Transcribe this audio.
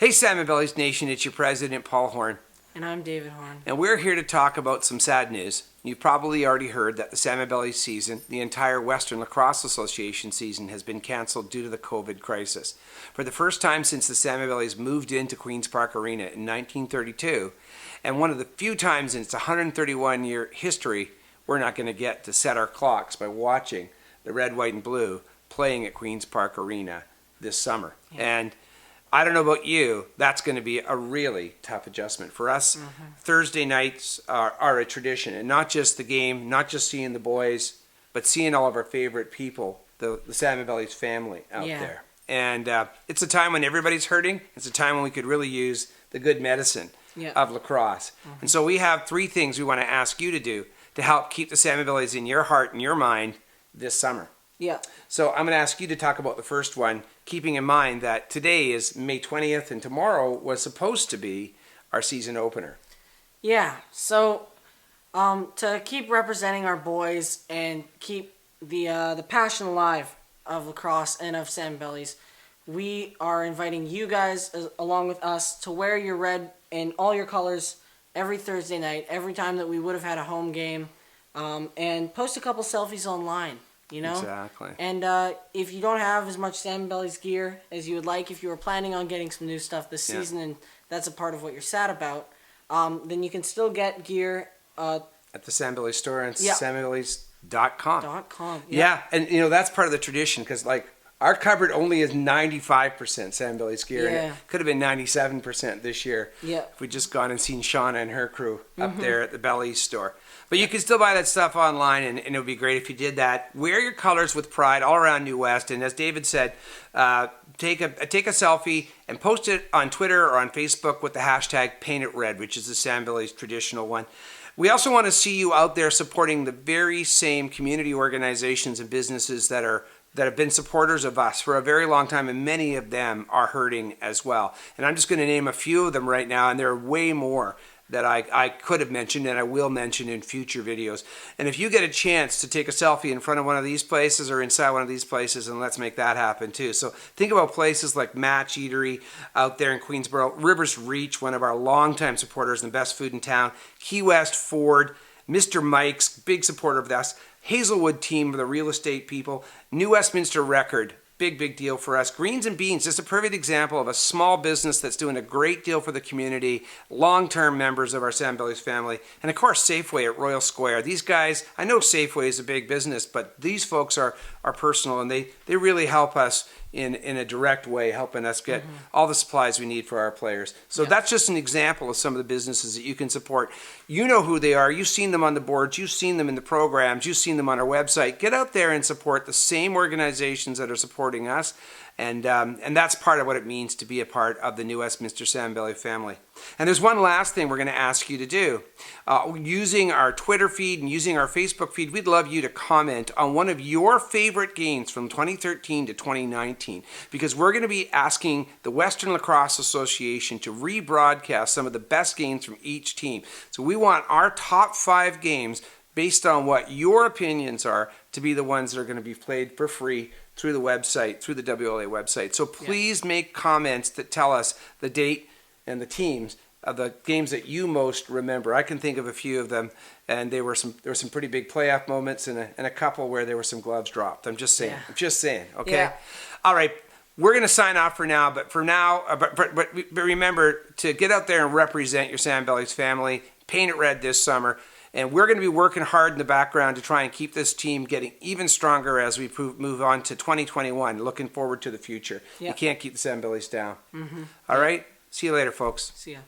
Hey Salmonbellies Nation, it's your president, Paul Horn. And I'm David Horn. And we're here to talk about some sad news. You've probably already heard that the Salmonbellies season, the entire Western Lacrosse Association season, has been canceled due to the COVID crisis. For the first time since the Salmonbellies moved into Queen's Park Arena in 1932, and one of the few times in its 131-year history, we're not going to get to set our clocks by watching the red, white, and blue playing at Queen's Park Arena this summer. Yeah. And I don't know about you, that's going to be a really tough adjustment. For us, Thursday nights are a tradition, and not just the game, not just seeing the boys, but seeing all of our favorite people, the Salmonbellies family out there. And it's a time when everybody's hurting. It's a time when we could really use the good medicine of lacrosse. And so we have three things we want to ask you to do to help keep the Salmonbellies in your heart and your mind this summer. Yeah. So I'm going to ask you to talk about the first one, keeping in mind that today is May 20th and tomorrow was supposed to be our season opener. Yeah. So to keep representing our boys and keep the passion alive of lacrosse and of Salmonbellies, we are inviting you guys along with us to wear your red and all your colors every Thursday night, every time that we would have had a home game, and post a couple selfies online. You know? Exactly. And if you don't have as much Salmonbellies gear as you would like, if you were planning on getting some new stuff this season and that's a part of what you're sad about, then you can still get gear at the Salmonbellies store and salmonbellies.com. Yeah, and you know that's part of the tradition because like our cupboard only is 95% Salmonbellies gear, and it could have been 97% this year if we'd just gone and seen Shauna and her crew up there at the Bellies store. But you can still buy that stuff online, and it would be great if you did that. Wear your colors with pride all around New West, and as David said, take a selfie and post it on Twitter or on Facebook with the hashtag #PaintItRed, which is the Salmonbellies traditional one. We also want to see you out there supporting the very same community organizations and businesses that have been supporters of us for a very long time, and many of them are hurting as well. And I'm just going to name a few of them right now, and there are way more that I could have mentioned and I will mention in future videos. And if you get a chance to take a selfie in front of one of these places or inside one of these places, and let's make that happen too. So think about places like Match Eatery out there in Queensboro, Rivers Reach, one of our longtime supporters and the best food in town, Key West Ford, Mr. Mike's, big supporter of us, Hazelwood Team, the real estate people, New Westminster Record, big deal for us. Greens and Beans, just a perfect example of a small business that's doing a great deal for the community, long-term members of our Salmonbellies family, and of course Safeway at Royal Square. These guys, I know Safeway is a big business, but these folks are personal, and they really help us in a direct way, helping us get all the supplies we need for our players. So that's just an example of some of the businesses that you can support. You know who they are. You've seen them on the boards. You've seen them in the programs. You've seen them on our website. Get out there and support the same organizations that are supporting us. And that's part of what it means to be a part of the New Westminster Salmonbelly family. And there's one last thing we're going to ask you to do. Using our Twitter feed and using our Facebook feed, we'd love you to comment on one of your favorite games from 2013 to 2019, because we're going to be asking the Western Lacrosse Association to rebroadcast some of the best games from each team. So we want our top 5 games based on what your opinions are to be the ones that are going to be played for free through the website, through the WLA website. So please make comments that tell us the date and the teams of the games that you most remember. I can think of a few of them, and there were some pretty big playoff moments and a couple where there were some gloves dropped. I'm just saying. Okay. Yeah. All right. We're going to sign off for now, but remember to get out there and represent your Salmonbellies family. Paint it red this summer. And we're going to be working hard in the background to try and keep this team getting even stronger as we move on to 2021. Looking forward to the future. You can't keep the Salmonbellies down. All right? See you later, folks. See ya.